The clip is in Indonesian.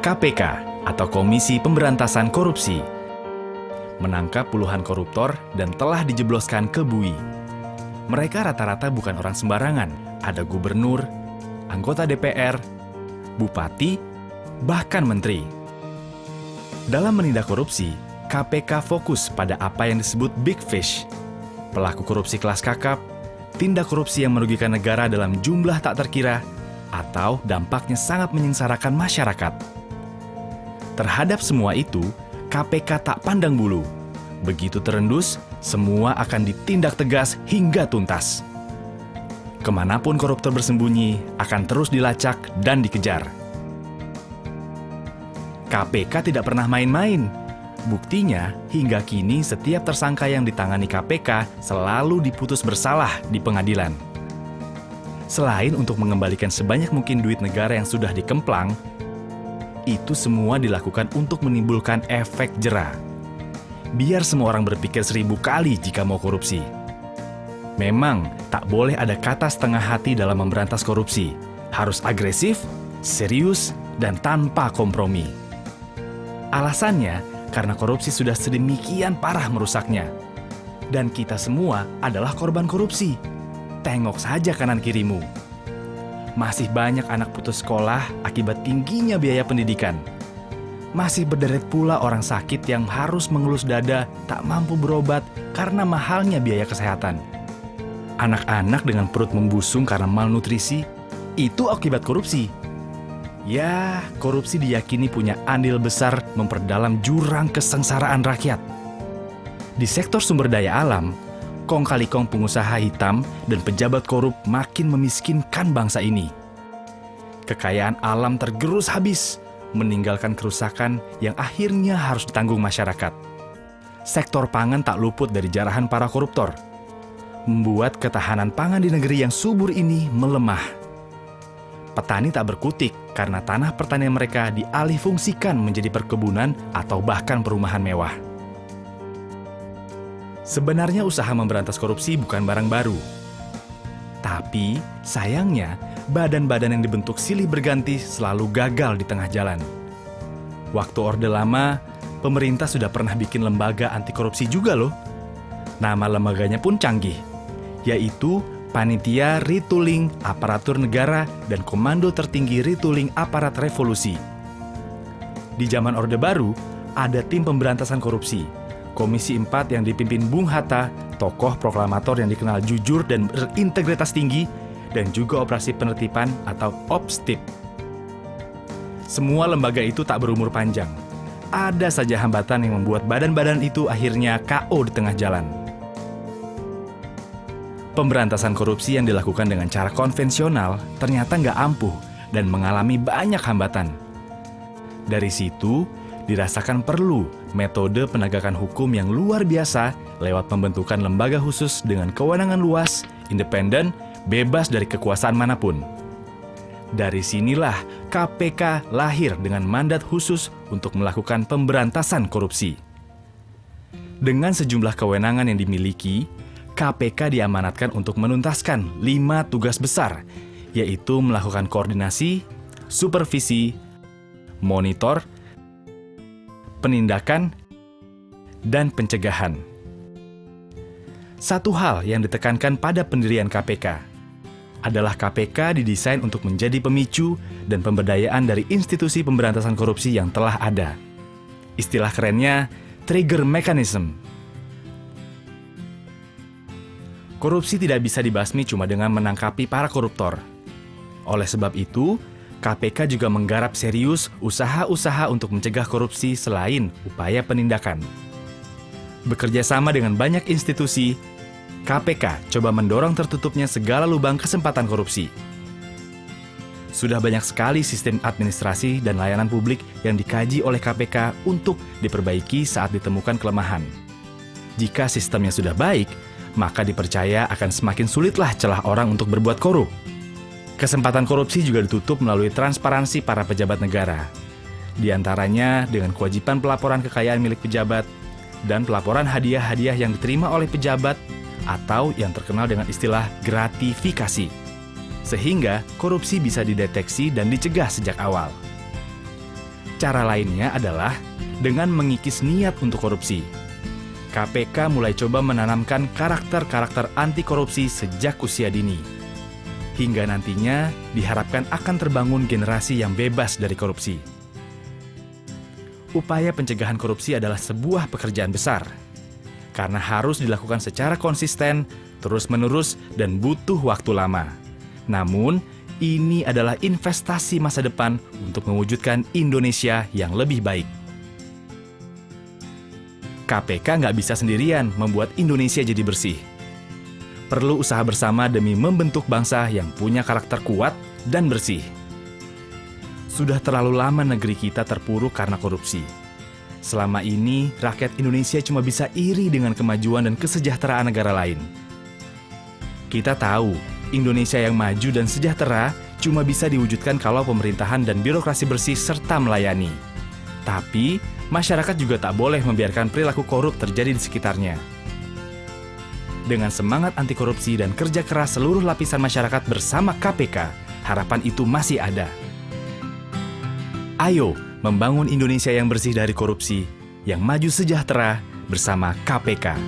KPK atau Komisi Pemberantasan Korupsi menangkap puluhan koruptor dan telah dijebloskan ke bui. Mereka rata-rata bukan orang sembarangan, ada gubernur, anggota DPR, bupati, bahkan menteri. Dalam menindak korupsi, KPK fokus pada apa yang disebut big fish, pelaku korupsi kelas kakap, tindak korupsi yang merugikan negara dalam jumlah tak terkira, atau dampaknya sangat menyengsarakan masyarakat. Terhadap semua itu, KPK tak pandang bulu. Begitu terendus, semua akan ditindak tegas hingga tuntas. Kemanapun koruptor bersembunyi, akan terus dilacak dan dikejar. KPK tidak pernah main-main. Buktinya, hingga kini setiap tersangka yang ditangani KPK selalu diputus bersalah di pengadilan. Selain untuk mengembalikan sebanyak mungkin duit negara yang sudah dikemplang, itu semua dilakukan untuk menimbulkan efek jera. Biar semua orang berpikir 1000 kali jika mau korupsi. Memang, tak boleh ada kata setengah hati dalam memberantas korupsi. Harus agresif, serius, dan tanpa kompromi. Alasannya, karena korupsi sudah sedemikian parah merusaknya. Dan kita semua adalah korban korupsi. Tengok saja kanan kirimu. Masih banyak anak putus sekolah akibat tingginya biaya pendidikan. Masih berderet pula orang sakit yang harus mengelus dada tak mampu berobat karena mahalnya biaya kesehatan. Anak-anak dengan perut membusung karena malnutrisi, itu akibat korupsi. Ya, korupsi diyakini punya andil besar memperdalam jurang kesengsaraan rakyat. Di sektor sumber daya alam, kong kali kong pengusaha hitam dan pejabat korup makin memiskinkan bangsa ini. Kekayaan alam tergerus habis, meninggalkan kerusakan yang akhirnya harus ditanggung masyarakat. Sektor pangan tak luput dari jarahan para koruptor, membuat ketahanan pangan di negeri yang subur ini melemah. Petani tak berkutik karena tanah pertanian mereka dialihfungsikan menjadi perkebunan atau bahkan perumahan mewah. Sebenarnya usaha memberantas korupsi bukan barang baru. Tapi, sayangnya, badan-badan yang dibentuk silih berganti selalu gagal di tengah jalan. Waktu Orde Lama, pemerintah sudah pernah bikin lembaga anti korupsi juga loh. Nama lembaganya pun canggih, yaitu Panitia Retooling Aparatur Negara dan Komando Tertinggi Retooling Aparat Revolusi. Di zaman Orde Baru, ada tim pemberantasan korupsi, Komisi 4 yang dipimpin Bung Hatta, tokoh proklamator yang dikenal jujur dan berintegritas tinggi, dan juga operasi penertiban atau OPSTIP. Semua lembaga itu tak berumur panjang. Ada saja hambatan yang membuat badan-badan itu akhirnya KO di tengah jalan. Pemberantasan korupsi yang dilakukan dengan cara konvensional ternyata nggak ampuh dan mengalami banyak hambatan. Dari situ, dirasakan perlu metode penegakan hukum yang luar biasa lewat pembentukan lembaga khusus dengan kewenangan luas, independen, bebas dari kekuasaan manapun. Dari sinilah KPK lahir dengan mandat khusus untuk melakukan pemberantasan korupsi. Dengan sejumlah kewenangan yang dimiliki, KPK diamanatkan untuk menuntaskan 5 tugas besar, yaitu melakukan koordinasi, supervisi, monitor, penindakan, dan pencegahan. Satu hal yang ditekankan pada pendirian KPK adalah KPK didesain untuk menjadi pemicu dan pemberdayaan dari institusi pemberantasan korupsi yang telah ada. Istilah kerennya, trigger mechanism. Korupsi tidak bisa dibasmi cuma dengan menangkapi para koruptor. Oleh sebab itu, KPK juga menggarap serius usaha-usaha untuk mencegah korupsi selain upaya penindakan. Bekerja sama dengan banyak institusi, KPK coba mendorong tertutupnya segala lubang kesempatan korupsi. Sudah banyak sekali sistem administrasi dan layanan publik yang dikaji oleh KPK untuk diperbaiki saat ditemukan kelemahan. Jika sistemnya sudah baik, maka dipercaya akan semakin sulitlah celah orang untuk berbuat korup. Kesempatan korupsi juga ditutup melalui transparansi para pejabat negara. Di antaranya dengan kewajiban pelaporan kekayaan milik pejabat dan pelaporan hadiah-hadiah yang diterima oleh pejabat atau yang terkenal dengan istilah gratifikasi. Sehingga korupsi bisa dideteksi dan dicegah sejak awal. Cara lainnya adalah dengan mengikis niat untuk korupsi. KPK mulai coba menanamkan karakter-karakter anti korupsi sejak usia dini. Hingga nantinya diharapkan akan terbangun generasi yang bebas dari korupsi. Upaya pencegahan korupsi adalah sebuah pekerjaan besar, karena harus dilakukan secara konsisten, terus-menerus, dan butuh waktu lama. Namun, ini adalah investasi masa depan untuk mewujudkan Indonesia yang lebih baik. KPK nggak bisa sendirian membuat Indonesia jadi bersih. Perlu usaha bersama demi membentuk bangsa yang punya karakter kuat dan bersih. Sudah terlalu lama negeri kita terpuruk karena korupsi. Selama ini, rakyat Indonesia cuma bisa iri dengan kemajuan dan kesejahteraan negara lain. Kita tahu, Indonesia yang maju dan sejahtera cuma bisa diwujudkan kalau pemerintahan dan birokrasi bersih serta melayani. Tapi, masyarakat juga tak boleh membiarkan perilaku korup terjadi di sekitarnya. Dengan semangat anti korupsi dan kerja keras seluruh lapisan masyarakat bersama KPK, harapan itu masih ada. Ayo, membangun Indonesia yang bersih dari korupsi, yang maju sejahtera bersama KPK.